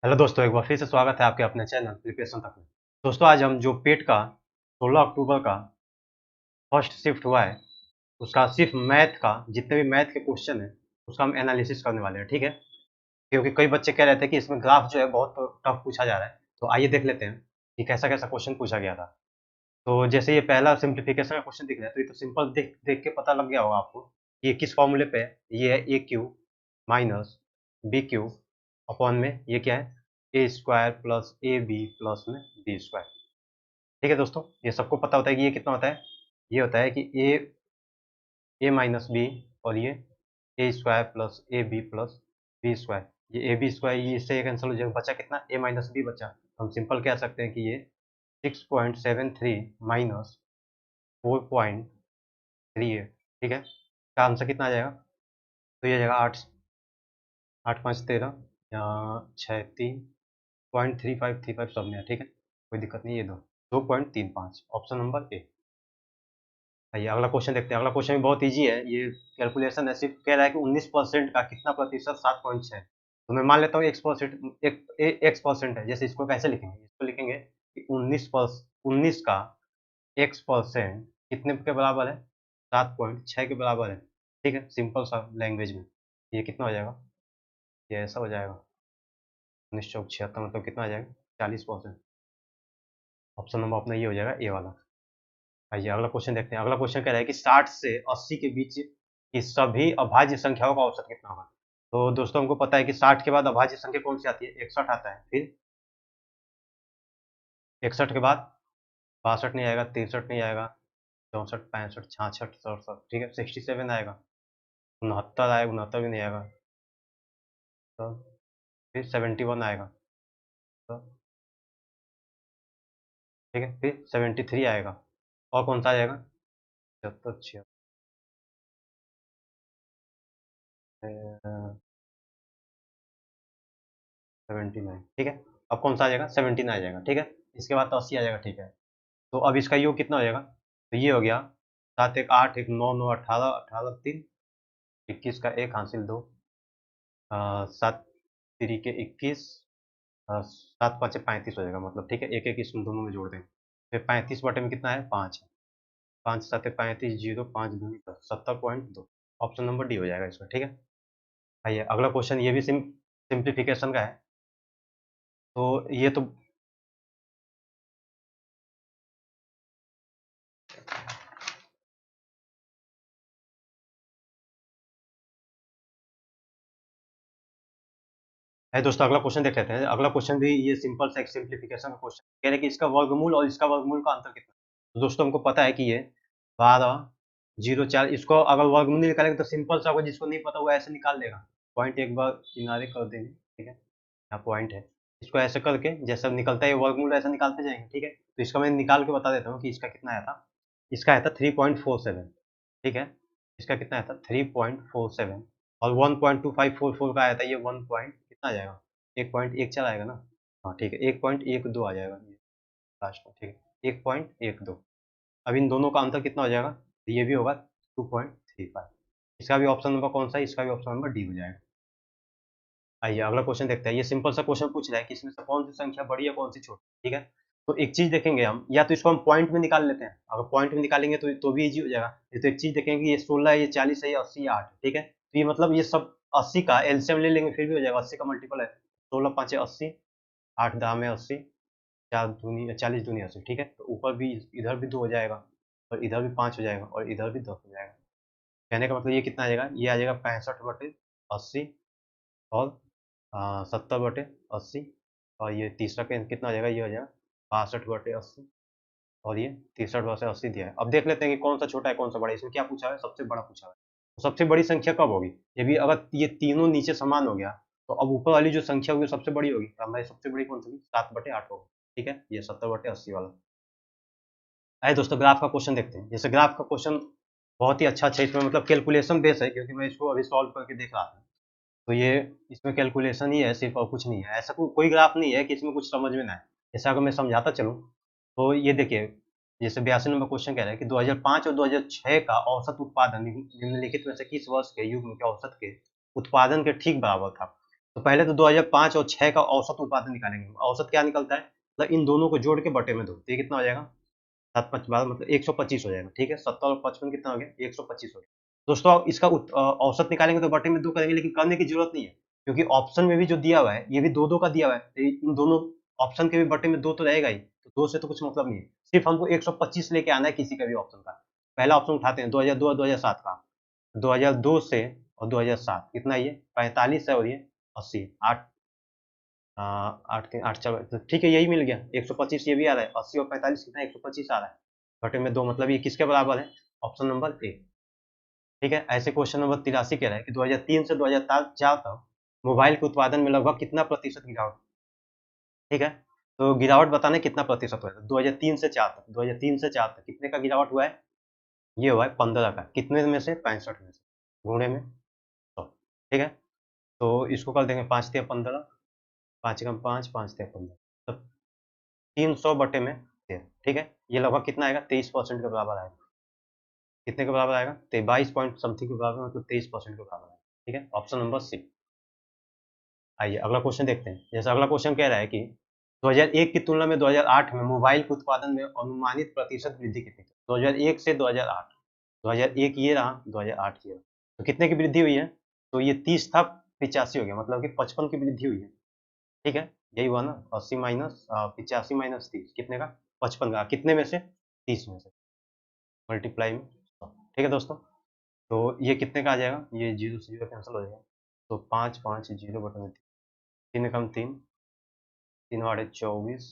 Hello दोस्तों, एक बार फिर से स्वागत है आपके अपने चैनल प्रिपरेशन तक में। दोस्तों, आज हम जो पेट का 16 अक्टूबर का फर्स्ट शिफ्ट हुआ है, उसका सिर्फ मैथ का जितने भी मैथ के क्वेश्चन है उसका हम एनालिसिस करने वाले हैं, ठीक है। क्योंकि कई बच्चे कह रहे थे कि इसमें ग्राफ जो है बहुत टफ पूछा जा रहा है, तो आइए देख लेते हैं कि कैसा कैसा क्वेश्चन पूछा गया था। तो जैसे ये पहला सिंप्लीफिकेशन का क्वेश्चन दिख रहा है, तो ये तो सिंपल देख देख के पता लग गया होगा आपको। ये किस फॉर्मूले पे है? ये है a cube minus b cube upon में ये क्या है, a square plus a b plus में बी स्क्वायर। ठीक है दोस्तों, ये सबको पता होता है कि ये कितना होता है। ये होता है कि ए माइनस बी, और ये a square plus a b plus b square. ये ए बी स्क्वायर ये इससे ये कैंसिल हो जाएगा, बचा कितना, ए माइनस बी बचा। तो हम सिंपल कह सकते हैं कि ये 6.73 माइनस 4.38, ठीक है। इसका आंसर कितना आ जाएगा? तो ये आ जाएगा 8, 8×5 = 13 या 6 3.3535 सब में है, ठीक है, कोई दिक्कत नहीं। ये 2.35 ऑप्शन नंबर ए। आइए अगला क्वेश्चन देखते हैं। अगला क्वेश्चन भी बहुत इजी है, ये कैलकुलेशन है, सिर्फ कह रहा है कि 19% का कितना प्रतिशत 7.6। तो मैं मान लेता हूँ एक्स परसेंट है। जैसे इसको कैसे लिखेंगे, इसको लिखेंगे कि 19 का एक्स परसेंट कितने के बराबर है, 7.6 के बराबर है, ठीक है, सिंपल सा लैंग्वेज में। ये कितना हो जाएगा, ये ऐसा हो जाएगा 19 × 76 मतलब कितना आ जाएगा, 40%। ऑप्शन नंबर अपना ये हो जाएगा ए वाला। आइए अगला क्वेश्चन देखते हैं। अगला क्वेश्चन कह रहा है कि 60 से 80 के बीच की सभी अभाज्य संख्याओं का औसत कितना होगा। तो दोस्तों, हमको पता है कि 60 के बाद अभाज्य संख्या कौन सी आती है, 61 आता है। फिर 61 के बाद 62 नहीं आएगा, 63 नहीं आएगा, 64, 65, 66, 67, ठीक है, 67 आएगा, 69 आएगा, 69 भी नहीं आएगा, तो फिर 71 आएगा, तो ठीक है, फिर 73 आएगा, और कौन सा आ जाएगा, 76, 76, 79, ठीक है। अब कौन सा आ जाएगा, 17 आ जाएगा, ठीक है। इसके बाद तो 80 आ जाएगा, ठीक है। तो अब इसका योग कितना हो जाएगा, तो ये हो गया 7 1 8 1 9 9 18 18 3 21 का एक हासिल 2, 7 3 के 21, 7 5 35 हो जाएगा, मतलब ठीक है, एक एक इसमें दोनों में जोड़ देंगे। फिर 35 बटे में कितना है, 5 है, 5 7 35 0 5 2 70.2। ऑप्शन नंबर डी हो जाएगा इसमें, ठीक है। आइए अगला क्वेश्चन, ये भी सिंप्लीफिकेशन का है। तो ये तो है दोस्तों। अगला क्वेश्चन देख लेते हैं। अगला क्वेश्चन भी ये सिंपल सा एक सिंप्लीफिकेशन का क्वेश्चन कह रहे हैं कि इसका वर्गमूल और इसका वर्गमूल का अंतर कितना है। तो दोस्तों, हमको पता है कि ये 12 0 4, इसको अगर वर्गमूल निकालेंगे तो सिंपल सा होगा, जिसको नहीं पता वो ऐसे निकाल लेगा। पॉइंट एक बार किनारे कर देंगे, ठीक है, यहाँ पॉइंट है, इसको ऐसे करके जैसा निकलता है वर्गमूल ऐसा निकालते जाएंगे, ठीक है। तो इसका मैं निकाल के बता देता हूँ कि इसका कितना आया था। इसका आया था 3.47, ठीक है। इसका कितना आया था, 3.47, और 1.2544 का आया था, ये 1 पॉइंट कितना आ जाएगा, 1.14 आएगा ना। हाँ ठीक है, 1.12 आ जाएगा ये लास्ट में, ठीक है, 1.12। अब इन दोनों का अंतर कितना हो जाएगा, तो ये भी होगा 2.35। इसका भी ऑप्शन नंबर कौन सा है, इसका भी ऑप्शन नंबर डी हो जाएगा। आइए अगला क्वेश्चन देखते हैं। ये सिंपल सा क्वेश्चन पूछ रहा है कि इसमें से कौन सी संख्या बड़ी है, कौन सी छोटी, ठीक है। तो एक चीज देखेंगे हम, या तो इसको हम पॉइंट में निकाल लेते हैं, अगर पॉइंट में निकालेंगे तो भी इजी हो जाएगा। ये तो एक चीज देखेंगे, ये 16, ये 40 है, ये 80, ये 8, ठीक है। तो ये मतलब ये सब 80 का एलसीएम ले लेंगे फिर भी हो जाएगा, 80 का मल्टीपल है, 16 5 80, 8 10 में 80, 4 दूनी 40 दूनी 80, ठीक है। तो ऊपर भी इधर भी 2 हो जाएगा, और इधर भी 5 हो जाएगा, और इधर भी 10 हो जाएगा। कहने का मतलब ये कितना आ जाएगा, ये आ जाएगा 65/80, और 70/80, और ये तीसरा कितना आ जाएगा, ये हो जाएगा 62/80, और ये 63/80 दिया है। अब देख लेते हैं कि कौन सा छोटा है कौन सा बड़ा है। इसमें क्या पूछा है, सबसे बड़ा पूछा है। तो सबसे बड़ी संख्या कब होगी, ये भी अगर ये तीनों नीचे समान हो गया, तो अब ऊपर वाली जो संख्या होगी सबसे बड़ी होगी, तो हमारी सबसे बड़ी कौन सी होगी, 7/8 होगी, ठीक है, ये 70/80 वाला। आइए दोस्तों ग्राफ का क्वेश्चन देखते हैं। जैसे ग्राफ का क्वेश्चन बहुत ही अच्छा इसमें मतलब कैलकुलेशन बेस है, क्योंकि मैं इसको अभी सॉल्व करके देख रहा था। तो ये इसमें कैलकुलेशन ही है सिर्फ, और कुछ नहीं है। ऐसा कोई ग्राफ नहीं है कि इसमें कुछ समझ में ना आए। जैसे अगर मैं समझाता चलूँ, तो ये देखिए, जैसे 82 नंबर क्वेश्चन कह रहा है कि 2005 और 2006 का औसत उत्पादन निम्नलिखित में से किस वर्ष के युग्म के औसत के उत्पादन के ठीक बराबर था। तो पहले तो 2005 और 6 का औसत उत्पादन निकालेंगे। औसत क्या निकलता है, मतलब इन दोनों को जोड़ के बटे में दो, तो ये कितना हो जाएगा, 7 5 12 मतलब 125 हो जाएगा। ठीक है, 70 और 55 कितना हो गया, 125 हो गया। दोस्तों अब इसका औसत निकालेंगे तो बटे में 2 करेंगे, लेकिन करने की जरूरत नहीं है, क्योंकि ऑप्शन में भी जो दिया हुआ है ये भी 2-2 का दिया हुआ है, तो इन दोनों ऑप्शन के भी बटे में 2 तो रहेगा ही, तो 2 से तो कुछ मतलब नहीं है। सिर्फ हमको 125 लेके आना है किसी का भी ऑप्शन का। पहला ऑप्शन उठाते हैं 2002 और 2007 का। 2002 से और 2007 कितना, ये 45 है और ये 80, 8 8 3 8 4, तो ठीक है यही मिल गया, 125 ये भी आ रहा है, 80 और 45 कितना, 125 आ रहा है, बटे में 2, मतलब ये किसके बराबर है, ऑप्शन नंबर ए। ठीक है, ऐसे क्वेश्चन नंबर 83 कह रहा है कि 2003 से 2004 तक मोबाइल के उत्पादन में लगभग कितना प्रतिशत गिरावट। ठीक है, तो गिरावट बताने कितना प्रतिशत हुआ है, 2003 से 4 तक, 2003 से 4 तक कितने का गिरावट हुआ है, ये हुआ है 15 का, कितने में से, 65 में से, गुणे में 100। ठीक है, तो इसको कर देंगे 5 तिया 15, 5 एकम 5, 5 तिया 15, तो 300 बटे में 13। ठीक है, ये लगभग कितना आएगा, 23% के बराबर आएगा। कितने के बराबर आएगा, 22 पॉइंट समथिंग के बराबर, मतलब 23% के बराबर आएगा। ठीक है, ऑप्शन नंबर सी। आइए अगला क्वेश्चन देखते हैं। जैसे अगला क्वेश्चन कह रहा है कि 2001 की तुलना में 2008 में मोबाइल के उत्पादन में अनुमानित प्रतिशत वृद्धि कितनी थी। 2001 से 2008, 2001 ये रहा, 2008 ये रहा, तो कितने की वृद्धि हुई है, तो ये 30 था, 85 हो गया, मतलब कि 55 की वृद्धि हुई है। ठीक है, यही हुआ ना, 80 माइनस 85 माइनस 30 कितने का, 55 का, कितने में से, 30 में से, मल्टीप्लाई में 100। ठीक है दोस्तों, तो ये कितने का आ जाएगा, ये जीरो से जीरो कैंसिल हो जाएगा, तो 5 5 जीरो बटे में 3 एकम 3, 3 वाड़े 24।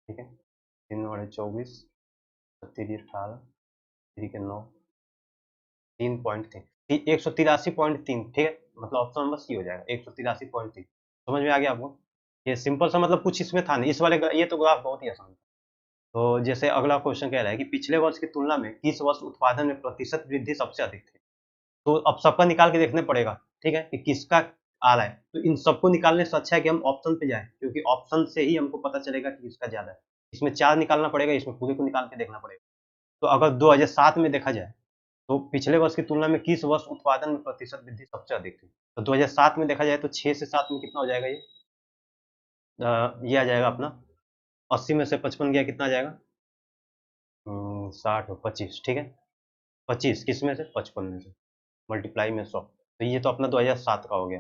ठीक है, 3 वाड़े 24, 3 18, 3 के 9, 3.3, 183.3। ठीक है, मतलब ऑप्शन नंबर सी हो जाएगा, 183.3। समझ में आ गया आपको, ये सिंपल सा, मतलब कुछ इसमें था नहीं, इस वाले ये तो ग्राफ बहुत ही आसान था। तो जैसे अगला क्वेश्चन कह रहा है कि पिछले वर्ष की तुलना में किस वर्ष उत्पादन में प्रतिशत वृद्धि सबसे अधिक थी। तो अब सबका निकाल के देखना पड़ेगा। ठीक है, कि किसका आ रहा है, तो इन सबको निकालने से अच्छा है कि हम ऑप्शन पे जाएं, क्योंकि ऑप्शन से ही हमको पता चलेगा कि किसका ज्यादा है। इसमें 4 निकालना पड़ेगा, इसमें पूरे को निकाल के देखना पड़ेगा। तो अगर 2007 में देखा जाए, तो पिछले वर्ष की तुलना में किस वर्ष उत्पादन में प्रतिशत वृद्धि सबसे अधिक थी, तो 2007 में देखा जाए तो 6 से 7 में कितना हो जाएगा, ये आ जाएगा अपना 80 में से 55 गया, कितना आ जाएगा, 60 और 25। ठीक है, 25 किस में से, 55 में से, मल्टीप्लाई में 100, तो ये तो अपना 2007 का हो गया।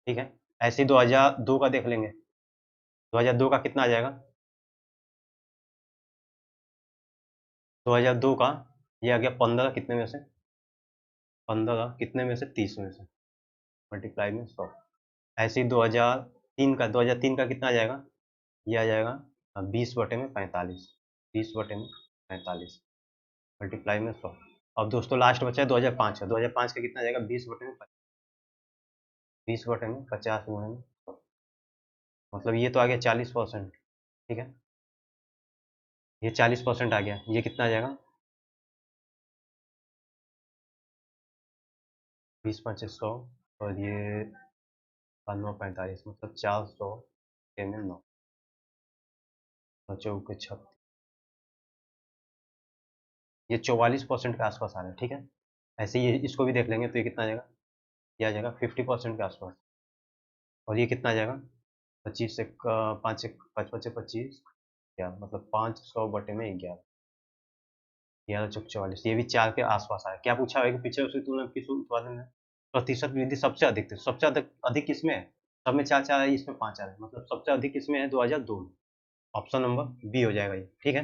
ठीक है, ऐसे ही 2002 का देख लेंगे, 2002 का कितना आ जाएगा, 2002 का ये आ गया 15, कितने में से, 15 कितने में से, 30 में से, मल्टीप्लाई में 100। ऐसे ही 2003 का कितना आ जाएगा, ये आ जाएगा 20 बटे में 45, 20 बटे में 45, मल्टीप्लाई में 100। अब दोस्तों लास्ट बचा है 2005 का, 2005 का कितना आ जाएगा, 20 बटे में 20 बटे में 50 गुणे में 100, मतलब ये तो आ गया 40%। ठीक है, ये 40% आ गया, ये कितना आ जाएगा, 20 5 100, और ये 9 45, मतलब 400 में 9, चौके 6, ये 44% के आसपास आ रहा है। ठीक है, ऐसे ही इसको भी देख लेंगे, तो ये कितना आ जाएगा, ये आ जाएगा 50% के आसपास, और ये कितना आ जाएगा, 25 से 5 5 5 25, क्या मतलब 500 बटे में 11, 11 चौक 44, ये भी 4 के आसपास आया। क्या पूछा है कि पिछले वर्ष की तुलना में किस उत्पादन में प्रतिशत वृद्धि सबसे अधिक थी, सबसे अधिक अधिक किसमें है, सब में 4 4 है, इसमें 5 आ रहा है, मतलब सबसे अधिक किसमें है, 2002 में, ऑप्शन नंबर बी हो जाएगा ये। ठीक है,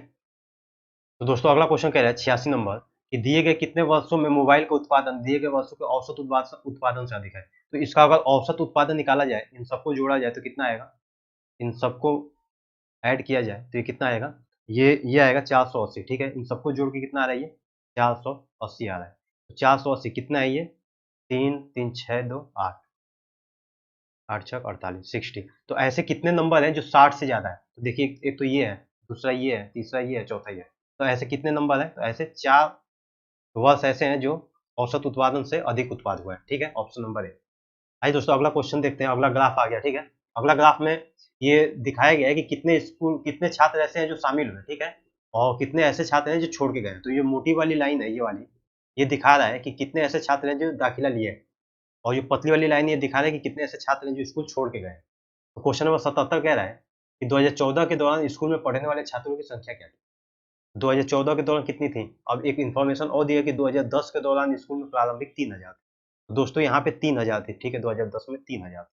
तो दोस्तों अगला क्वेश्चन कह रहा है 86 नंबर, कि दिए गए कितने वर्षों में मोबाइल का उत्पादन दिए गए वर्षों के औसत उत्पादन से अधिक है। तो इसका अगर औसत उत्पादन निकाला जाए, इन सबको जोड़ा जाए तो कितना आएगा, इन सबको ऐड किया जाए तो ये कितना आएगा, ये आएगा 480। ठीक है, इन सबको जोड़ के कितना आ रहा है, ये 480 आ रहा है। तो 480 कितना है, ये 3 3 6 2 8, 8 6 48, 60। तो ऐसे कितने नंबर हैं जो 60 से ज्यादा है, तो देखिए एक तो ये है, दूसरा ये है, तीसरा ये है, चौथा ये है। तो ऐसे कितने नंबर है, तो ऐसे 4 वर्ष ऐसे हैं जो औसत उत्पादन से अधिक उत्पाद हुआ है। ठीक है, ऑप्शन नंबर ए। आइए दोस्तों अगला क्वेश्चन देखते हैं, अगला ग्राफ आ गया। ठीक है, अगला ग्राफ में ये दिखाया गया है कि कितने छात्र ऐसे हैं जो शामिल हुए। ठीक है, और कितने ऐसे छात्र हैं जो छोड़ के गए। तो ये मोटी वाली लाइन है, ये वाली, ये दिखा रहा है कि कितने ऐसे छात्र हैं जो दाखिला लिए। और ये पतली वाली लाइन ये दिखा रहा है कि कितने ऐसे छात्र हैं जो स्कूल छोड़ के गए। तो क्वेश्चन नंबर 77 कह रहा है कि 2014 के दौरान स्कूल में पढ़ने वाले छात्रों की संख्या क्या थी? 2014 के दौरान कितनी थी? अब एक इन्फॉर्मेशन और दी है कि 2010 के दौरान स्कूल में प्रारंभिक 3000 थे। तो दोस्तों यहाँ पे 3000 थे, ठीक है, 2010 में 3000।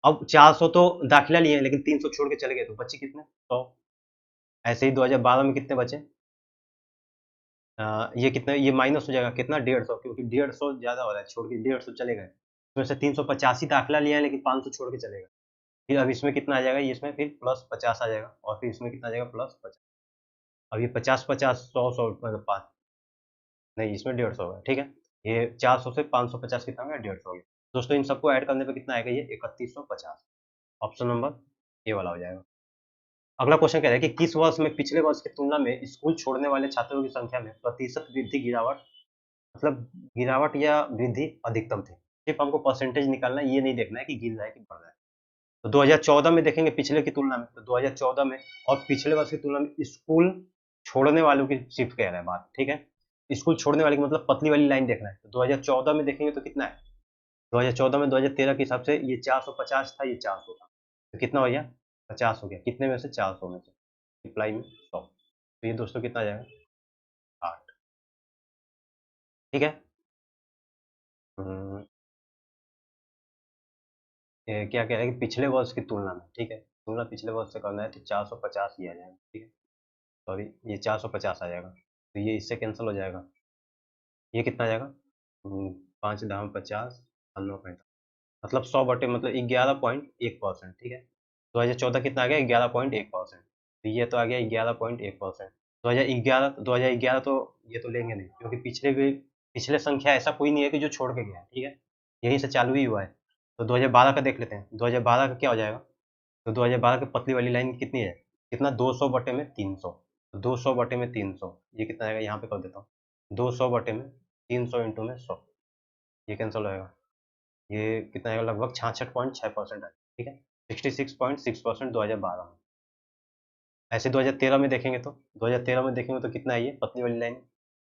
अब 400 तो दाखिला लिए हैं, लेकिन 300 छोड़ के चले गए, तो बचे कितने? 100। ऐसे ही 2012 में कितने बचे? ये कितना, ये माइनस हो जाएगा कितना, 150, क्योंकि 150 ज्यादा हो रहा है, छोड़ के 150 चले गए, इसमें से 385 दाखिला लिया है, लेकिन 500 छोड़ के चले गए। फिर अब इसमें कितना आ जाएगा, ये इसमें फिर प्लस 50 आ जाएगा, और फिर इसमें कितना आ जाएगा, प्लस 50। अब ये 50 50 100 100 मतलब 5, नहीं इसमें 150 होगा, ठीक है। ये 400 से 550 कितना हो गया, 150 हो गया। दोस्तों इन सबको ऐड करने पे कितना आएगा, ये 3150। ऑप्शन नंबर ए वाला हो जाएगा। अगला क्वेश्चन कह रहा है कि किस वर्ष में पिछले वर्ष की तुलना में स्कूल छोड़ने वाले छात्रों की संख्या में प्रतिशत वृद्धि गिरावट, मतलब गिरावट या वृद्धि अधिकतम थी? सिर्फ हमको परसेंटेज निकालना है, ये नहीं देखना है कि गिर रहा है कि बढ़ रहा है। तो 2014 में देखेंगे पिछले की तुलना में, तो 2014 में और पिछले वर्ष की तुलना में स्कूल छोड़ने वालों की सिर्फ कह रहा है बात, ठीक है। स्कूल छोड़ने वाले की मतलब पतली वाली लाइन देखना है। तो 2014 में देखेंगे तो कितना है, 2014 में 2013 के हिसाब से ये 450 था, ये 400 था, तो कितना हो गया, 50 हो गया, कितने में से, 400 में से, रिप्लाई में 100। तो ये दोस्तों कितना आ जाएगा, 8, ठीक है। हम्म, ये क्या कह रहा है कि पिछले वर्ष की तुलना में, ठीक है, तुलना पिछले वर्ष से करना है, तो 450 ही आ जाएगा, ठीक है। सॉरी, ये 450 आ जाएगा, तो ये इससे कैंसिल हो जाएगा। ये कितना आ जाएगा, 5 दाम 50, 9 मतलब 100 बटे मतलब 11.1%, ठीक है। 2014 कितना आ गया, 11.1%, तो ये तो आ गया 11.1%। 2011 तो ये तो लेंगे नहीं, क्योंकि पिछले संख्या ऐसा कोई नहीं है कि जो छोड़ के गया है, ठीक है, यहीं से चालू ही हुआ है। तो 2012 का देख लेते हैं, 2012 का क्या हो जाएगा। तो 2012 की पतली वाली लाइन कितनी है, कितना, 200 बटे में 300, तो 200 बटे में 300, ये कितना आएगा, यहाँ पे कर देता हूँ, 200 बटे में 300 इंटू में 100, ये कैंसिल होएगा। ये कितना आएगा, लगभग 66.6% है, ठीक है, 66.6% 2012 में। ऐसे 2013 में देखेंगे तो, 2013 में देखेंगे तो कितना है, ये पतली वाली लाइन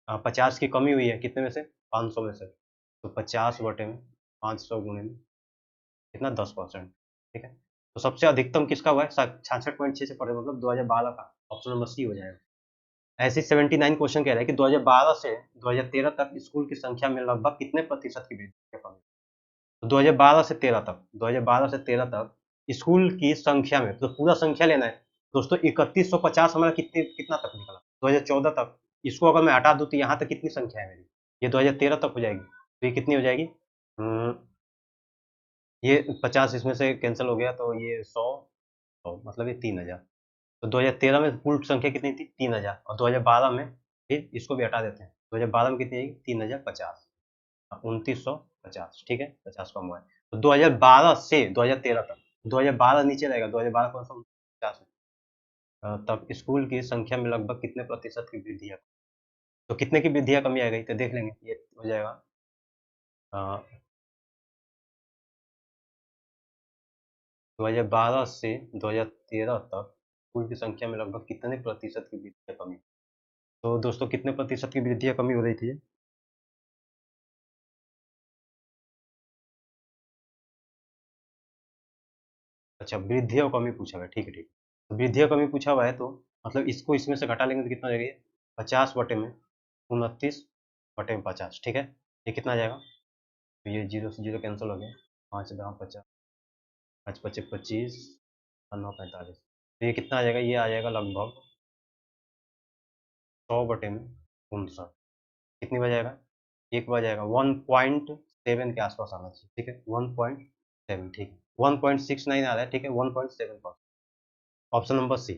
50 की कमी हुई है, कितने में से, 500 में से, तो 50 बटे में 500 गुणे में कितना, 10%, ठीक है। तो सबसे अधिकतम किसका हुआ है, 66.6 से पड़े, मतलब 2012 का, ऑप्शन नंबर सी हो जाएगा। ऐसे 79 क्वेश्चन कह रहा है कि 2012 से 2013 तक स्कूल की संख्या में लगभग कितने प्रतिशत की वृद्धि है, तो 2012 से 13 तक, 2012 से 13 तक स्कूल की संख्या में, तो पूरा संख्या लेना है दोस्तों। 3150 हमारा कितना तक निकला, 2014 तक। इसको अगर मैं हटा दूं तो यहाँ तक कितनी संख्या है मेरी, ये 2013 तक हो जाएगी, तो ये कितनी हो जाएगी, ये 50 इसमें से कैंसिल हो गया, तो ये 100 मतलब ये 3000। तो 2013 में कुल संख्या कितनी थी, 3000, और 2012 में फिर इसको भी हटा देते हैं, 2012 में कितनी आएगी, 3050, 2950, ठीक है, 50 कम हुआ है। तो 2012 से 2013 तक, 2012 नीचे रहेगा, 2012 कौन सा, 50 तक स्कूल की संख्या में लगभग कितने प्रतिशत की वृद्धि है, तो कितने की वृद्धि या कमी आ गई, तो देख लेंगे, ये हो जाएगा 2012 से 2013 तक स्कूल की संख्या में लगभग कितने प्रतिशत की वृद्धि या कमी। तो दोस्तों कितने प्रतिशत की वृद्धि या कमी हो रही थी, अच्छा वृद्धि और कमी पूछा हुआ है, ठीक है, ठीक है। तो वृद्धि और कमी पूछा हुआ है, तो मतलब इसको इसमें से घटा लेंगे तो कितना हो जाएगा, 50 बटे में 29 बटे में 50, ठीक है, ये कितना आ जाएगा, तो ये 0 से 0 कैंसिल हो गया, 5 दाम 50, 5 पचे 25 और 9 45, तो ये कितना आ जाएगा, ये आ जाएगा लगभग 100 बटे में 59, कितनी बार जाएगा, एक बार जाएगा, 1.7 के आसपास आना चाहिए, ठीक है, 1.7, ठीक है, 1.69 आ रहा है, ठीक है, 1.7 पर, ऑप्शन नंबर सी।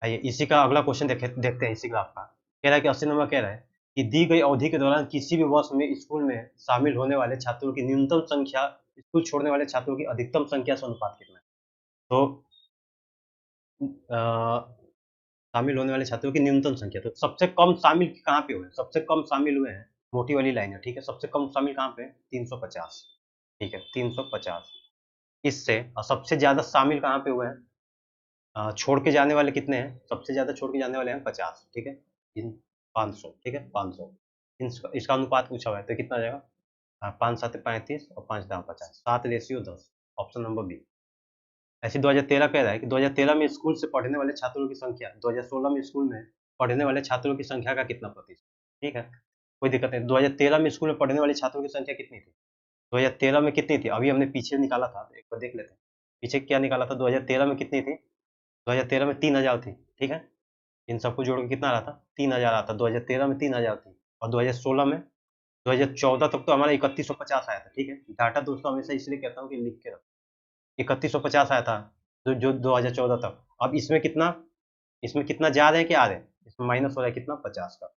आइए इसी का अगला क्वेश्चन देखते हैं इसी ग्राफ का। कह रहा है कि 80 नंबर कह रहा है कि दी गई अवधि के दौरान किसी भी वर्ष में स्कूल में शामिल होने वाले छात्रों की न्यूनतम संख्या स्कूल छोड़ने वाले छात्रों की अधिकतम संख्या से अनुपात कितना है। तो शामिल होने वाले छात्रों की न्यूनतम संख्या, तो सबसे कम शामिल कहाँ पे हुए, सबसे कम शामिल हुए हैं, मोटी वाली लाइन है, ठीक है, सबसे कम शामिल कहाँ पे, 350, ठीक है, 350। इससे और सबसे ज्यादा शामिल कहाँ पे हुए हैं, छोड़ के जाने वाले कितने हैं, सबसे ज्यादा छोड़ के जाने वाले हैं 50, ठीक है, इन 500, ठीक है, 500, इसका अनुपात पूछा हुआ है, तो कितना आ जाएगा, 5 7 35 और 5 10 50, 7:10। Option number B. ऐसे 2013 कह रहा है कि 2013 में स्कूल से पढ़ने वाले छात्रों की संख्या 2016 में स्कूल में पढ़ने वाले छात्रों की संख्या का कितना प्रतिशत। ठीक है, कोई दिक्कत नहीं। 2013 में स्कूल में पढ़ने वाले छात्रों की संख्या कितनी थी? 2013 में कितनी थी? अभी हमने पीछे निकाला था, एक बार देख लेते हैं। पीछे क्या निकाला था? 2013 में कितनी थी? 2013 में 3000 थी। ठीक है, इन सबको जोड़ के कितना आ रहा था? 3000 आता। 2013 में 3000 थी और 2016 में 2014 तक तो हमारा 3150 आया था। ठीक है, डाटा दोस्तों हमेशा इसलिए कहता हूँ कि लिख के रखो। 3150 आया था जो 2014 तक। अब इसमें कितना जा रहे हैं कि आ रहे हैं? इसमें माइनस हो रहा है कितना? 50 का।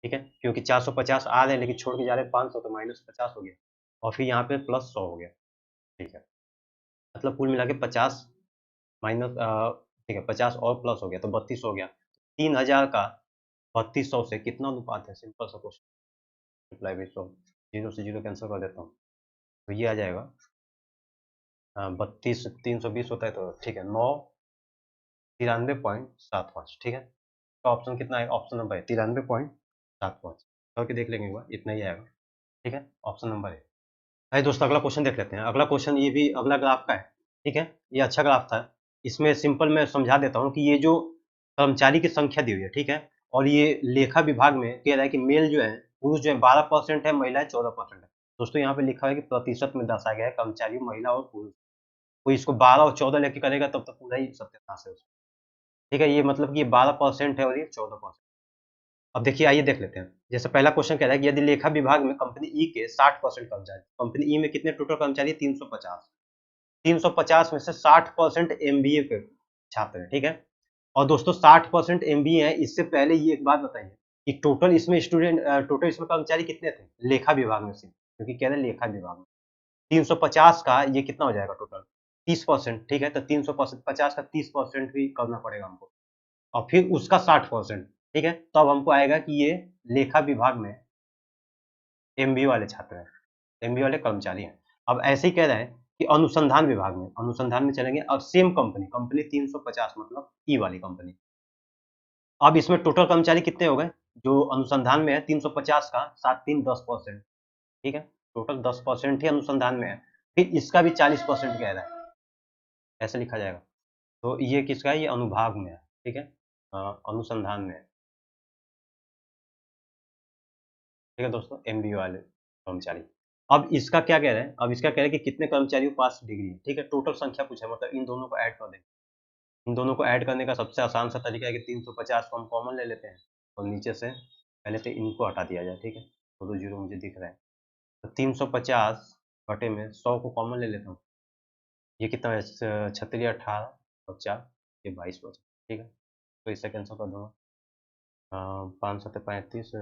ठीक है, क्योंकि 450 आ रहे हैं लेकिन छोड़ के जा रहे हैं 500, तो माइनस 50 हो गया और फिर यहाँ पे प्लस 100 हो गया। ठीक है, मतलब कुल मिला के 50 माइनस, ठीक है, 50 और प्लस हो गया तो 32 हो गया। 3000 का 3200 से कितना अनुपात है? सिंपल सा क्वेश्चन। रिप्लाई भी 100, जीरो से जीरो कैंसिल कर देता हूँ तो ये आ जाएगा 32 320 होता है तो ठीक है 993.75। ठीक है, तो ऑप्शन कितना है? ऑप्शन नंबर है 93.75 करके देख लेंगे एक बार, इतना ही आएगा। ठीक है, ऑप्शन नंबर है। आइए दोस्तों अगला क्वेश्चन देख लेते हैं। अगला क्वेश्चन ये भी अगला ग्राफ का है। ठीक है, ये अच्छा ग्राफ था। इसमें सिंपल मैं समझा देता हूँ कि ये जो कर्मचारी की संख्या दी हुई है, ठीक है, और ये लेखा विभाग में कह रहा है कि मेल जो है, पुरुष जो है 12% है, महिलाएं 14% है। दोस्तों यहाँ पे लिखा है कि प्रतिशत में दर्शाया गया है कर्मचारी महिला और पुरुष। कोई इसको 12 और 14 लेके करेगा तब तो पूरा ही सत्यानाश है उसमें। ठीक है, ये मतलब कि ये 12% है और ये 14%। अब देखिए, आइए देख लेते हैं। जैसे पहला क्वेश्चन कह रहा है कि यदि लेखा विभाग में कंपनी ई के 60% कर्मचारी, कंपनी ई में कितने टोटल कर्मचारी? 350। 350 में से 60% एमबीए के छात्र हैं। ठीक है, और दोस्तों 60% एमबीए है। इससे पहले ये एक बात बताइए कि टोटल इसमें कर्मचारी कितने थे लेखा विभाग में से? क्योंकि कह रहे हैं लेखा विभाग में 350 का ये कितना हो जाएगा टोटल? 30%। ठीक है, तो 350 का 30% भी करना पड़ेगा हमको और फिर उसका 60%। ठीक है, तब हमको आएगा कि ये लेखा विभाग में एमबीए वाले छात्र हैं, एमबीए वाले कर्मचारी हैं। अब ऐसे ही कह रहे हैं कि अनुसंधान में चलेंगे। अब सेम कंपनी कंपनी 350 मतलब ई वाली कंपनी। अब इसमें टोटल कर्मचारी कितने हो गए? जो अनुसंधान में है 350 का 7 3 10%। ठीक है, टोटल 10% ही अनुसंधान में है। फिर इसका भी 40% कह रहा है, ऐसे लिखा जाएगा। तो ये किसका है? ये अनुभाग में है। ठीक है, अनुसंधान में है। ठीक है दोस्तों, एमबीए वाले कर्मचारी। अब इसका क्या कह रहे हैं? अब इसका कह रहे हैं कि कितने कर्मचारियों के पास डिग्री है। ठीक है, टोटल संख्या पूछा, मतलब इन दोनों को ऐड कर दें। इन दोनों को ऐड करने का सबसे आसान सा तरीका है कि 350 को हम कॉमन ले लेते हैं और नीचे से पहले तो इनको हटा दिया जाए। ठीक है, तो दो जीरो मुझे दिख रहा है, तो 350 बटे में 100 को कॉमन ले लेता हूँ। ये कितना है? 36 18 और 4 ये 22 बचा। ठीक है, तो इससे कैंसिल कर दूंगा। 5 7 35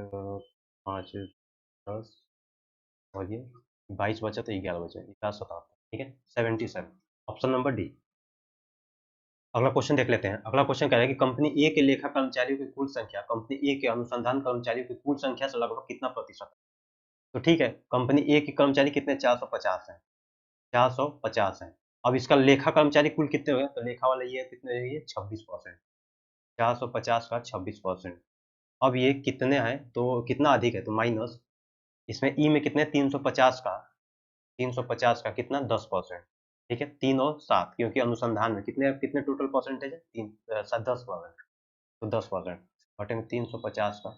5 10 और ये 22 बचा तो 11 बचा, 11 ठीक है, 77। Option number D. अगला क्वेश्चन देख लेते हैं। अगला क्वेश्चन कह रहा है कि कंपनी ए के लेखा कर्मचारियों की कुल संख्या कंपनी ए के अनुसंधान कर्मचारियों की कुल संख्या से लगभग कितना प्रतिशत है? तो ठीक है, कंपनी ए के कर्मचारी कितने? 450 हैं। 450 हैं। अब इसका लेखा कर्मचारी कुल कितने हुए? तो लेखा वाला ये कितने? ये 26%। 450 का 26%। अब ये कितने हैं तो कितना अधिक है? तो माइनस, इसमें ई में कितने? 350 का कितना? 10%। ठीक है, 3 और 7, क्योंकि अनुसंधान में कितने कितने टोटल परसेंटेज है? 10%। तो 10% बटे में 350 का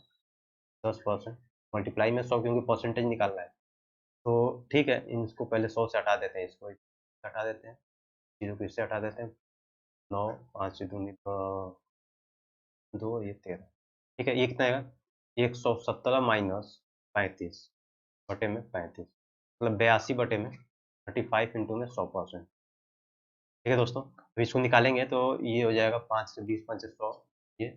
10% मल्टीप्लाई में 100, क्योंकि परसेंटेज निकालना है। तो ठीक है, इसको पहले 100 से हटा देते हैं, इसको हटा देते हैं, जीरो को इससे हटा देते हैं। 9 5 से दूनी दो, ये 13। ठीक है, ये कितना आएगा? 117 माइनस 35 बटे में 35, मतलब 82 बटे में 35 इंटू में 100%। ठीक है दोस्तों, तो इसको निकालेंगे तो ये हो जाएगा 5 से 20 5 से 100, ये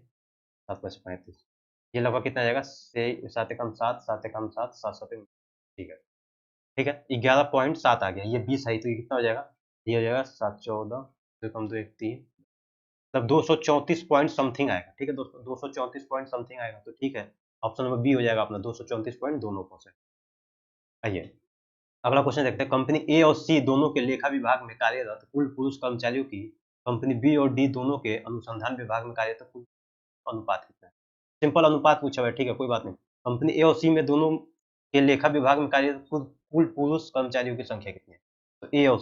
7 5 35, ये लगभग कितना आ जाएगा? 7 एकम 7 7 एकम 7 7 7 ठीक है। ठीक है, 11.7 आ गया। ये 20 है तो ये कितना हो जाएगा? ये हो जाएगा 7 14 2 कम 2 1 3, मतलब 234 पॉइंट समथिंग आएगा। ठीक है दोस्तों, 234 पॉइंट समथिंग आएगा। तो ठीक है, ऑप्शन नंबर बी हो जाएगा अपना 234 पॉइंट दोनों परसेंट। आइए अगला क्वेश्चन देखते हैं। कंपनी ए और सी दोनों के लेखा विभाग में कार्यरत कुल पुरुष कर्मचारियों की कंपनी बी और डी दोनों के अनुसंधान विभाग में कार्यरत कुल अनुपात कितना है? सिंपल अनुपात पूछा हुआ है। ठीक है, कोई बात नहीं। कंपनी ए और सी में दोनों के लेखा विभाग में कार्यरत कुल कुल पुरुष कर्मचारियों की संख्या कितनी है? तो ए और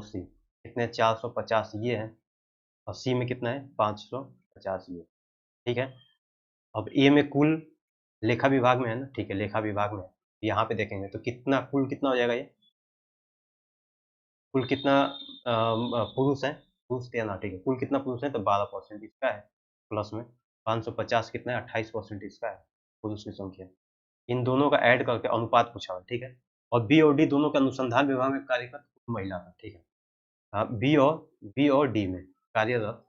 सी कितने 450 ये है और सी में कितना है 550 ये, ठीक है। अब ए में कुल लेखा विभाग में है ना, ठीक है, लेखा विभाग में यहाँ पे देखेंगे तो कितना कुल कितना हो जाएगा, ये कुल कितना पुरुष है, पुरुष क्या ना, ठीक है, कुल कितना पुरुष है तो 12% इसका है, प्लस में 550 कितना है 28% इसका है पुरुष की संख्या। इन दोनों का ऐड करके अनुपात पूछा हुआ है, ठीक है। और बी और डी दोनों का अनुसंधान विभाग में कार्यरत महिला था, ठीक है। हाँ, बी और डी में कार्यरत,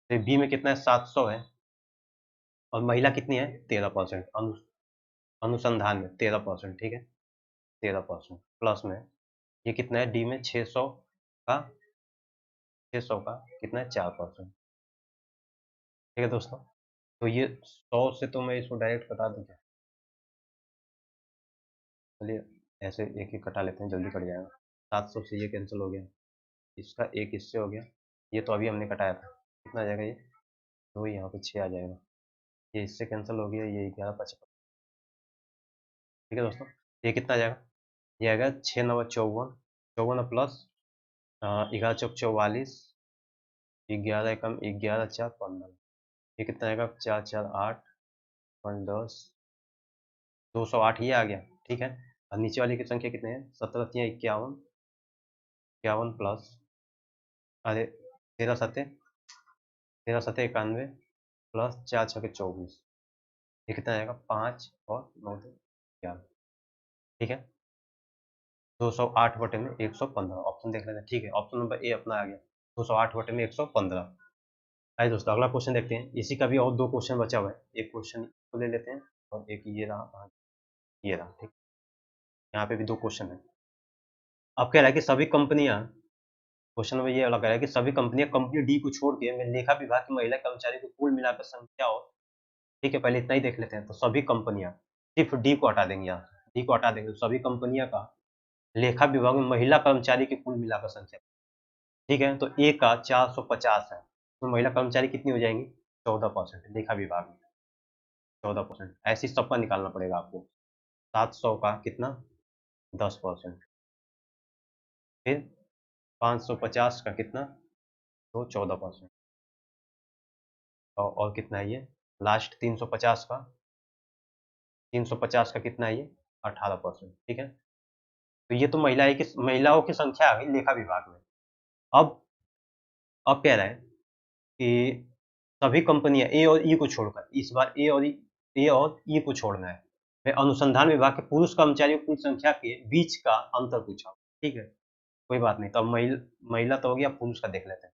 तो बी में कितना है 700 है और महिला कितनी है 13%, अनुसंधान में 13%, ठीक है, 13% प्लस में ये कितना है डी में 600 का 600 का कितना है 4%, ठीक है दोस्तों। तो ये 100 से तो मैं इसको डायरेक्ट कटा दूं क्या, चलिए ऐसे एक एक कटा लेते हैं, जल्दी कट जाएगा। 700 से ये कैंसिल हो गया, इसका एक इससे हो गया, ये तो अभी हमने कटाया था, कितना आ जाएगा ये, तो यहाँ पे 6 आ जाएगा, ये इससे कैंसिल हो गया, ये 11 55, ठीक है दोस्तों। ये कितना आ जाएगा, ये आएगा 6 9 54, 54 प्लस 11 चौक 44, 11 एकम 11 4 15, ये कितना आएगा 4 4 8 5 10, 208 ये आ गया, ठीक है। और नीचे वाली की संख्या कितने हैं 17 3 51, 51 प्लस अरे 13 7 91 प्लस 4 6 24, ये कितना आएगा 5 और 9 2 11, ठीक है। 208/115 ऑप्शन देख लेते हैं, ठीक है, ऑप्शन नंबर ए अपना आ गया 208/115। आइए दोस्तों अगला क्वेश्चन देखते हैं, इसी का भी और दो क्वेश्चन बचा हुआ है, एक क्वेश्चन को ले लेते हैं और एक ये रहा, ये रहा, ठीक, यहाँ पे भी दो क्वेश्चन है। अब कह रहा है कि सभी कंपनियां, क्वेश्चन नंबर ये वाला कह रहा है कि सभी कंपनियां कंपनी डी को छोड़ के लेखा विभाग की महिला कर्मचारी को कुल मिलाकर संख्या हो, ठीक है, पहले इतना ही देख लेते हैं। तो सभी कंपनियां, सिर्फ डी को हटा देंगे, यहाँ डी को हटा देंगे तो सभी कंपनियां का लेखा विभाग में महिला कर्मचारी की कुल मिलाकर संख्या, ठीक है। तो ए का 450 है तो महिला कर्मचारी कितनी हो जाएंगी 14%, लेखा विभाग में 14%, ऐसी सबका निकालना पड़ेगा आपको। 700 का कितना 10%, फिर 550 का कितना तो 14%, और कितना है ये लास्ट 350 का, 350 का कितना है ये 18%, ठीक है। तो ये तो महिलाओं की संख्या आ गई लेखा विभाग में। अब अब कह रहा है कि सभी कंपनियां ए और ई को छोड़कर, इस बार ए और ई को छोड़ना है, मैं अनुसंधान विभाग के पुरुष कर्मचारियों की कुल संख्या के बीच का अंतर पूछा, ठीक है, कोई बात नहीं। तो अब महिला तो हो गया, पुरुष का देख लेते हैं।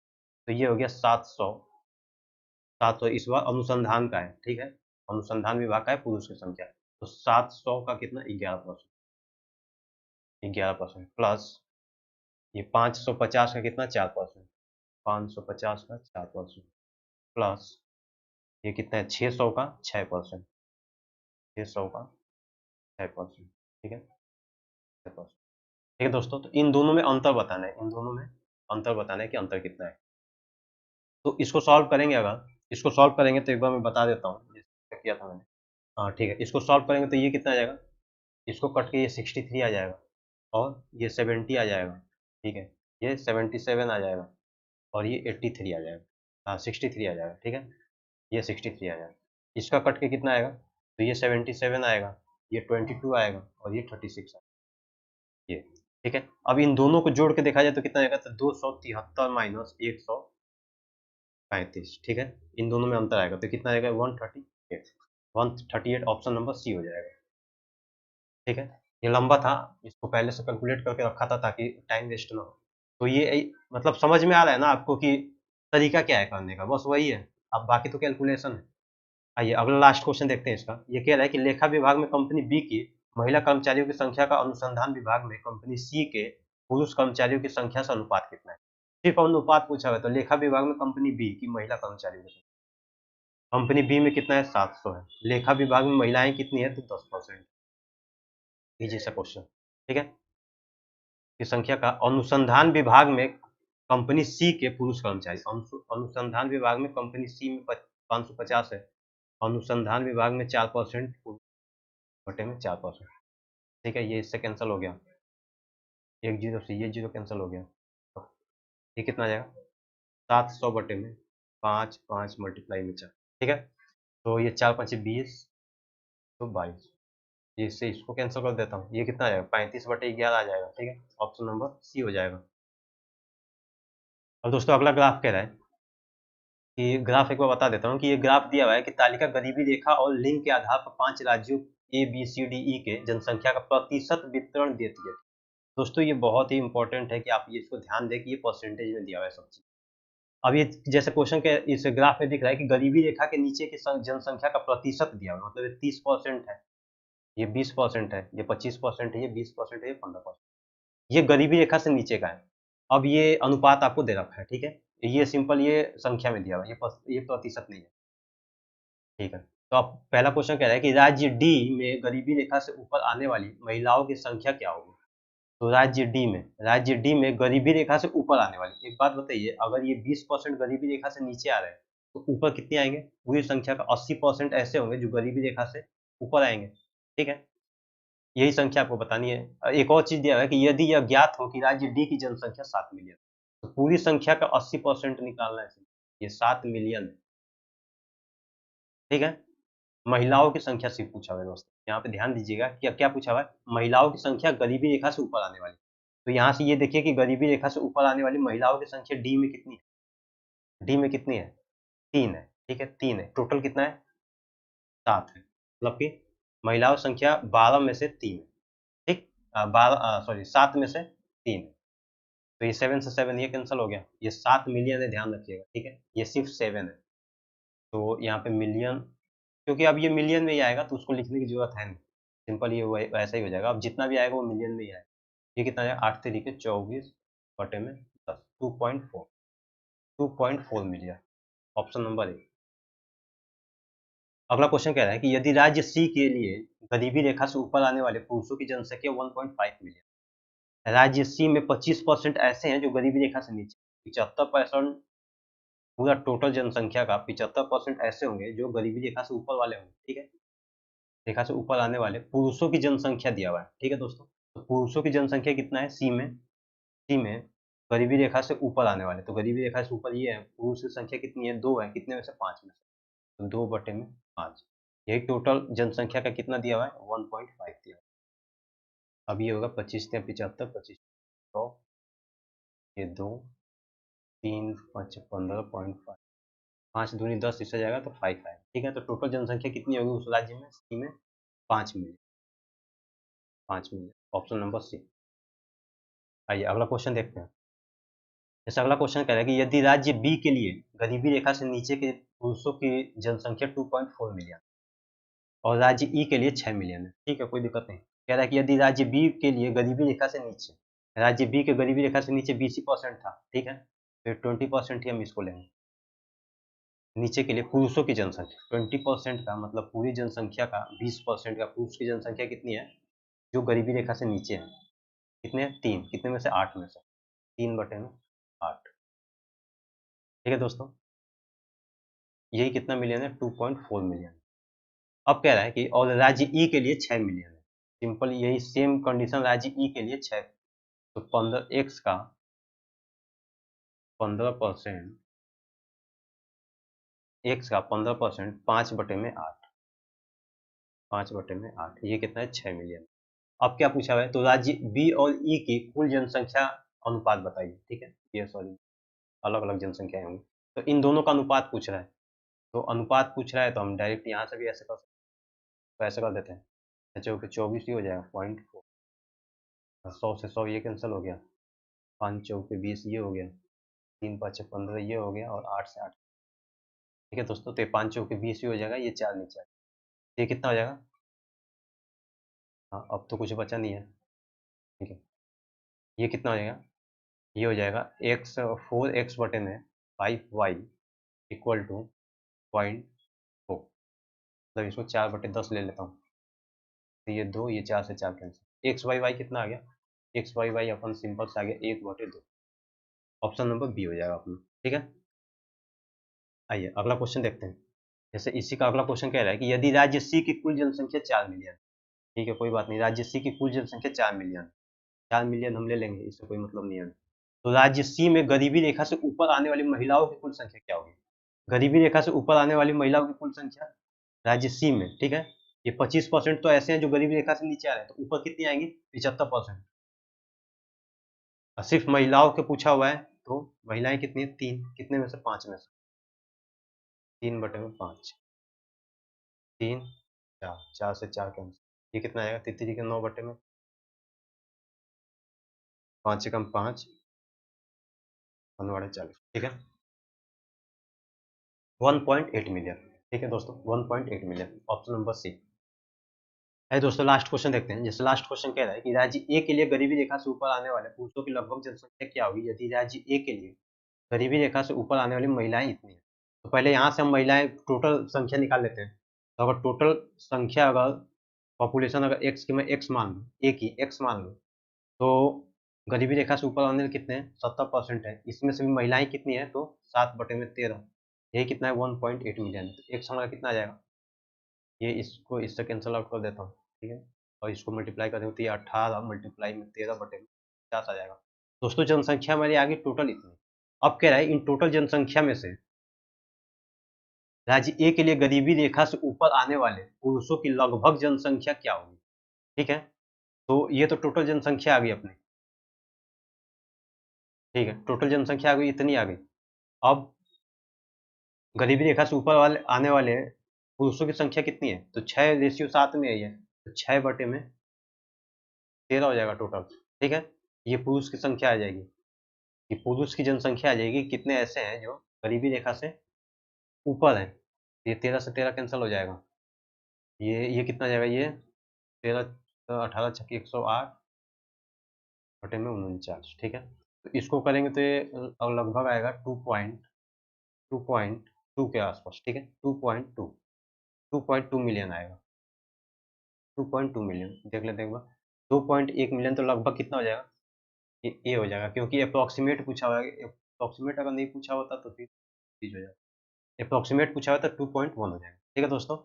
तो ये हो गया 700 इस बार अनुसंधान का है, ठीक है, अनुसंधान विभाग का है पुरुष की संख्या, तो 700 का कितना 11%, 11% प्लस ये 550 का कितना 4%, 550 का 4% प्लस ये कितना है 600 का 6%, 600 का 6%, ठीक है 6%, ठीक है दोस्तों। तो इन दोनों में अंतर बताना है, इन दोनों में अंतर बताना है कि अंतर कितना है। तो इसको सॉल्व करेंगे, अगर इसको सॉल्व करेंगे तो एक बार मैं बता देता हूँ जैसे किया था मैंने। हाँ ठीक है, इसको सॉल्व करेंगे तो ये कितना आ जाएगा, इसको कट के ये 63 आ जाएगा और ये 70 आ जाएगा, ठीक है, ये 77 आ जाएगा और ये 83 आ जाएगा, हाँ 63 आ जाएगा, ठीक है, ये 63 आ जाएगा। इसका कट के कितना आएगा तो ये 77 आएगा, ये 22 आएगा और ये 36 आएगा, ये ठीक है। अब इन दोनों को जोड़ के देखा जाए तो कितना आएगा तो 273 माइनस 135, ठीक है, इन दोनों में अंतर आएगा तो कितना आएगा 138 ऑप्शन नंबर सी हो जाएगा, ठीक है। ये लंबा था, इसको पहले से कैलकुलेट करके रखा था ताकि टाइम वेस्ट ना हो। तो ये मतलब समझ में आ रहा है ना आपको कि तरीका क्या है करने का, बस वही है, अब बाकी तो कैलकुलेशन है। आइए अगला लास्ट क्वेश्चन देखते हैं इसका। ये कह रहा है कि लेखा विभाग में कंपनी बी की महिला कर्मचारियों की संख्या का अनुसंधान विभाग में कंपनी सी के पुरुष कर्मचारियों की संख्या से अनुपात कितना है। सिर्फ अनुपात पूछा हुआ है, तो लेखा विभाग में कंपनी बी की महिला कर्मचारियों की कंपनी बी में कितना है 700 है, लेखा विभाग में महिलाएं कितनी है तो 10%, इजी सा क्वेश्चन, ठीक है। की संख्या का अनुसंधान विभाग में कंपनी सी के पुरुष कर्मचारी, अनुसंधान विभाग में कंपनी सी में 550 है, अनुसंधान विभाग में 4%, बटे में 4%, ठीक है, ये इससे कैंसिल हो गया, एक जीरो से ये जीरो कैंसिल हो गया, तो ये कितना आ जाएगा 700 बटे में 5 5 मल्टीप्लाई में 4। ठीक है, तो ये 4 5 20, तो 22, ये इससे इसको कैंसिल कर देता हूँ, ये कितना आ जाएगा 35 बटे 11 आ जाएगा। ठीक है, ऑप्शन नंबर सी हो जाएगा। अब दोस्तों अगला ग्राफ कह रहा है कि ग्राफ एक बार बता देता हूँ कि ये ग्राफ दिया हुआ है कि तालिका गरीबी रेखा और लिंग के आधार पर 5 राज्यों A B C D E के जनसंख्या का प्रतिशत वितरण देती है। दोस्तों ये बहुत ही इंपॉर्टेंट है कि आप ये इसको ध्यान दें कि ये परसेंटेज में दिया हुआ है सब चीज। अब ये जैसे क्वेश्चन के इस ग्राफ में दिख रहा है कि गरीबी रेखा के नीचे की जनसंख्या का प्रतिशत दिया हुआ है, मतलब ये 30% है, ये 20% है, ये 25% है, ये 20% है, ये 15%। ये गरीबी रेखा से नीचे का है। अब ये अनुपात आपको दे रखा है, ठीक है, ये सिंपल ये संख्या में दिया हुआ है, ये प्रतिशत नहीं है। ठीक है, तो अब पहला क्वेश्चन कह रहा है कि राज्य डी में गरीबी रेखा से ऊपर आने वाली महिलाओं की संख्या क्या होगी। तो राज्य डी में गरीबी रेखा से ऊपर आने वाली, एक बात बताइए, अगर ये 20% गरीबी रेखा से नीचे आ रहे हैं तो ऊपर कितने आएंगे, पूरी संख्या का 80% ऐसे होंगे जो गरीबी रेखा से ऊपर आएंगे। ठीक है, यही संख्या आपको बतानी है। एक और चीज दिया है कि यदि यह ज्ञात हो कि राज्य डी की जनसंख्या 7 मिलियन, तो पूरी संख्या का 80% निकालना है, ये 7 मिलियन है। ठीक है, महिलाओं की संख्या सिर्फ पूछा हुआ है दोस्तों, यहाँ पे ध्यान दीजिएगा कि क्या पूछा हुआ है, महिलाओं की संख्या गरीबी रेखा से ऊपर आने वाली। तो यहाँ से ये देखिए कि गरीबी रेखा से ऊपर आने वाली महिलाओं की संख्या डी में कितनी है, डी में कितनी है 3 है। ठीक है, 3 है, टोटल कितना है 7 है, मतलब कि महिलाओं की संख्या 12 में से 3 है। ठीक, 7 में से 3 है, तो ये 7 से 7 ये कैंसिल हो गया, ये 7 मिलियन है, ध्यान रखिएगा। ठीक है, ये सिर्फ 7 है, तो यहाँ पे मिलियन, क्योंकि अब ये मिलियन में ही आएगा तो उसको लिखने की जरूरत है नहीं, सिंपल ये वैसा ही हो जाएगा, अब जितना भी आएगा वो मिलियन में ही आएगा। ये कितना आएगा 8 तरीके 24 बटे में 10, 2.4 मिलियन, ऑप्शन नंबर ए। अगला क्वेश्चन कह रहा है कि यदि राज्य सी के लिए गरीबी रेखा से ऊपर आने वाले पुरुषों की जनसंख्या 1.5 मिलियन, राज्य सी में 25% ऐसे हैं जो गरीबी रेखा से नीचे, 75%, पूरा टोटल जनसंख्या का 75% ऐसे होंगे जो गरीबी रेखा से ऊपर वाले होंगे। ठीक है, रेखा से ऊपर आने वाले पुरुषों की जनसंख्या दिया हुआ है। ठीक है दोस्तों, तो पुरुषों की जनसंख्या कितना है सी में गरीबी रेखा से ऊपर आने वाले, तो गरीबी रेखा से ऊपर ये है, पुरुष की संख्या कितनी है 2 है, कितने में से 5 में से, तो 2 बटे में 5, यही टोटल जनसंख्या का कितना दिया हुआ है 1.5 दिया हुआ है। अब ये होगा 25 या 75, 25 100, ये 2 3 5 15.5, 5 दूनी 10, इससे जाएगा तो 5 आएगा। ठीक है, तो टोटल जनसंख्या कितनी होगी उस राज्य में सी में 5 million, 5 million, option number C. आइए अगला क्वेश्चन देखते हैं। जैसे अगला क्वेश्चन कह रहा है कि यदि राज्य बी के लिए गरीबी रेखा से नीचे के पुरुषों की जनसंख्या 2.4 मिलियन और राज्य ई के लिए 6 मिलियन है। ठीक है, कोई दिक्कत नहीं। कह रहा है कि यदि राज्य बी के लिए गरीबी रेखा से नीचे, राज्य बी के गरीबी रेखा से नीचे 20% था, ठीक है, तो 20% ही हम इसको लेंगे। नीचे के लिए पुरुषों की जनसंख्या 20% का मतलब पूरी जनसंख्या का 20% का पुरुष की जनसंख्या कितनी है जो गरीबी रेखा से नीचे है, कितने 3, कितने में से 8 में से, 3 बटे में 8। ठीक है दोस्तों, यही कितना मिलियन है 2.4 मिलियन। अब कह रहा है कि और राज्य ई के लिए 6 मिलियन है, सिंपल यही सेम कंडीशन राज्य ई के लिए 6, तो 15 एक्स का 15%, एक्स का 15% 5 बटे में 8, 5 बटे में 8, ये कितना है 6 मिलियन। अब क्या पूछा हुआ है, तो राज्य बी और ई की कुल जनसंख्या अनुपात बताइए। ठीक है, ये सॉरी अलग अलग जनसंख्या होंगी, तो इन दोनों का अनुपात पूछ रहा है, तो अनुपात पूछ रहा है तो हम डायरेक्ट यहाँ से भी ऐसे कर सकते हैं, तो ऐसे कर देते हैं, चौके 24 ही हो जाएगा 0.4, 100 से 100 ये कैंसिल हो गया, 5 चौके 20 ये हो गया, 3 5 15 ये हो गया, और 8 से 8। ठीक है दोस्तों, तो ये 5 चौके 20 ही हो जाएगा, ये 4 नीचे आ जाएगा। ये कितना हो जाएगा, हाँ अब तो कुछ बचा नहीं है। ठीक है, ये कितना हो जाएगा, ये हो जाएगा एक्स 4x बटे में 5y इक्वल टू 0.4, मतलब इसको 4/10 ले लेता हूँ, तो ये 2, ये 4 से 4 कैंसिल, एक्स वाई वाई कितना आ गया, एक्स वाई वाई अपन सिंपल से आ गया 1/2, ऑप्शन नंबर बी हो जाएगा अपना। ठीक है, आइए अगला क्वेश्चन देखते हैं। जैसे इसी का अगला क्वेश्चन कह रहा है कि यदि राज्य सी की कुल जनसंख्या 4 मिलियन ठीक है, कोई बात नहीं। राज्य सी की कुल जनसंख्या 4 मिलियन, 4 मिलियन हम ले लेंगे, इससे कोई मतलब नहीं है। तो राज्य सी में गरीबी रेखा से ऊपर आने वाली महिलाओं की कुल संख्या क्या होगी? गरीबी रेखा से ऊपर आने वाली महिलाओं की कुल संख्या राज्य सी में, ठीक है? ये 25% तो ऐसे हैं जो गरीबी रेखा से नीचे आ रहे हैं, तो ऊपर कितनी आएंगी? 75%। और सिर्फ महिलाओं के पूछा हुआ है, तो महिलाएं कितनी है? 3, कितने में से? 5 में से। 3/5, 3, 4, 4 से 4 कैंसिल, ये कितना आएगा? 3 के 9/में, 5 से कम 5, 1/40, ठीक है? 1.8 मिलियन, ठीक है दोस्तों, 1.8 मिलियन, ऑप्शन नंबर सी। है दोस्तों, लास्ट क्वेश्चन देखते हैं। जैसे लास्ट क्वेश्चन कह रहा है कि राज्य ए के लिए गरीबी रेखा से ऊपर आने वाले पुरुषों की लगभग जनसंख्या क्या होगी यदि राज्य ए के लिए गरीबी रेखा से ऊपर आने वाली महिलाएं इतनी हैं? तो पहले यहाँ से हम महिलाएं टोटल संख्या निकाल लेते हैं। तो अगर टोटल संख्या, अगर पॉपुलेशन अगर एक्स की मैं एक्स मान लूँ, ए की एक्स मान लूँ, तो गरीबी रेखा से ऊपर आने वाले कितने हैं? 70% है। इसमें से भी महिलाएं कितनी है? तो 7/13, ये कितना है? 1.8 मिलियन। तो एक्स हमारा कितना आ जाएगा? ये इसको इससे कैंसल आउट कर देता हूँ, ठीक है? और इसको मल्टीप्लाई कर दें तो ये 18 मल्टीप्लाई में 13/50 आ जाएगा। दोस्तों, जनसंख्या हमारी आ गई टोटल इतनी। अब कह रहा है इन टोटल जनसंख्या में से राज्य ए के लिए गरीबी रेखा से ऊपर आने वाले पुरुषों की लगभग जनसंख्या क्या होगी, ठीक है? तो ये तो टोटल जनसंख्या आ गई अपनी, ठीक है? टोटल जनसंख्या आ गई, इतनी आ गई। अब गरीबी रेखा से ऊपर वाले आने वाले पुरुषों की संख्या कितनी है? तो 6:7 में है ये, तो 6/13 हो जाएगा टोटल, ठीक है? ये पुरुष की संख्या आ जाएगी, कि पुरुष की जनसंख्या आ जाएगी, कितने ऐसे हैं जो गरीबी रेखा से ऊपर हैं। ये 13 से 13 कैंसिल हो जाएगा, ये कितना जाएगा? ये 13, 18 छक्के 108/49, ठीक है? तो इसको करेंगे तो ये लगभग आएगा 2.2 के आसपास, ठीक है? 2.2 मिलियन आएगा, 2.2 मिलियन देख लेते हैं एक बार। 2.1 मिलियन तो लगभग कितना हो जाएगा? ये हो जाएगा, क्योंकि अप्रोक्सीमेट पूछा हुआ है। अप्रोक्सीमेट अगर नहीं पूछा होता तो फिर चीज हो जाएगा। अप्रोक्सीमेट पूछा हुआ था, 2.1 हो जाएगा, ठीक है दोस्तों?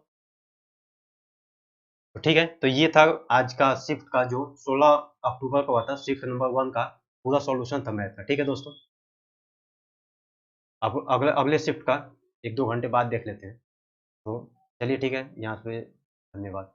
तो ठीक है, तो ये था आज का शिफ्ट का जो 16 अक्टूबर को हुआ था, शिफ्ट नंबर 1 का पूरा सॉल्यूशन था मैथ का, ठीक है दोस्तों? अब अगले अगले शिफ्ट का 1-2 घंटे बाद देख लेते हैं। तो चलिए ठीक है, यहाँ पे धन्यवाद।